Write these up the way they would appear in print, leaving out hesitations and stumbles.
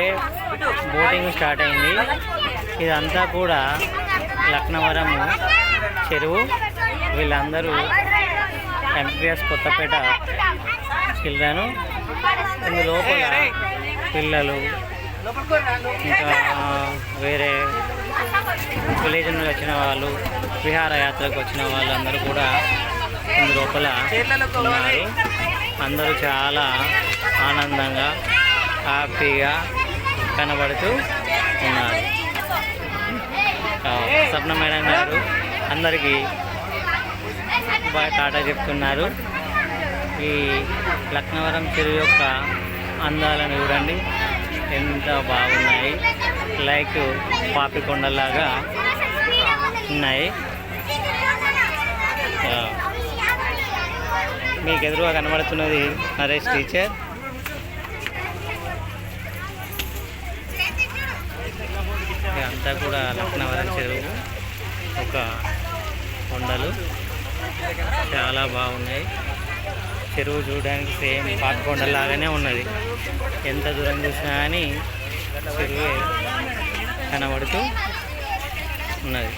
ఇప్పుడే boating start అయింది. ఇదంతా కూడా లక్నవరం చెరువు. వీళ్ళందరూ ఎంపీఎస్ కొత్తపేట చిల్డ్రన్. ఇందు లోపల పిల్లలు ఇంకా వేరే విలేజ్ నుండి వచ్చిన వాళ్ళు, విహారయాత్రకు వచ్చిన వాళ్ళందరూ కూడా ఇందు లోపల ఉన్నారు. అందరూ చాలా ఆనందంగా హ్యాపీగా కనబడుతూ ఉన్నారు. స్వప్న మేడం గారు అందరికీ టాటా చెప్తున్నారు. ఈ లక్నవరం చెరువు యొక్క అందాలను చూడండి, ఎంత బాగున్నాయి. లైక్ పాపికొండలాగా ఉన్నాయి. మీకు ఎదురుగా కనబడుతున్నది నరేష్ టీచర్. అంతా కూడా లక్నవరం చెరువు ఒక కొండలు చాలా బాగున్నాయి. చెరువు చూడడానికి సేమ్ పాపికొండలాగానే ఉన్నది. ఎంత దూరం చూసినా కానీ చెరువే కనబడుతూ ఉన్నది.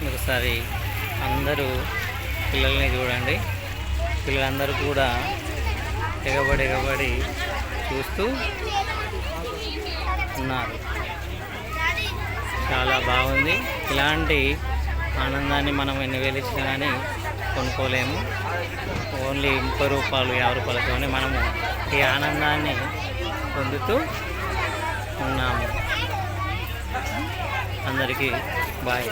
ఒకసారి అందరూ పిల్లల్ని చూడండి. పిల్లలందరూ కూడా ఎగబడి చూస్తూ ఉన్నారు. చాలా బాగుంది. ఇలాంటి ఆనందాన్ని మనం ఎన్ని వేలు ఇచ్చినా కానీ కొనుక్కోలేము. ఓన్లీ 30 రూపాయలు 50 రూపాయలతోనే మనము ఈ ఆనందాన్ని పొందుతూ ఉన్నాము. అందరికీ బాయ్.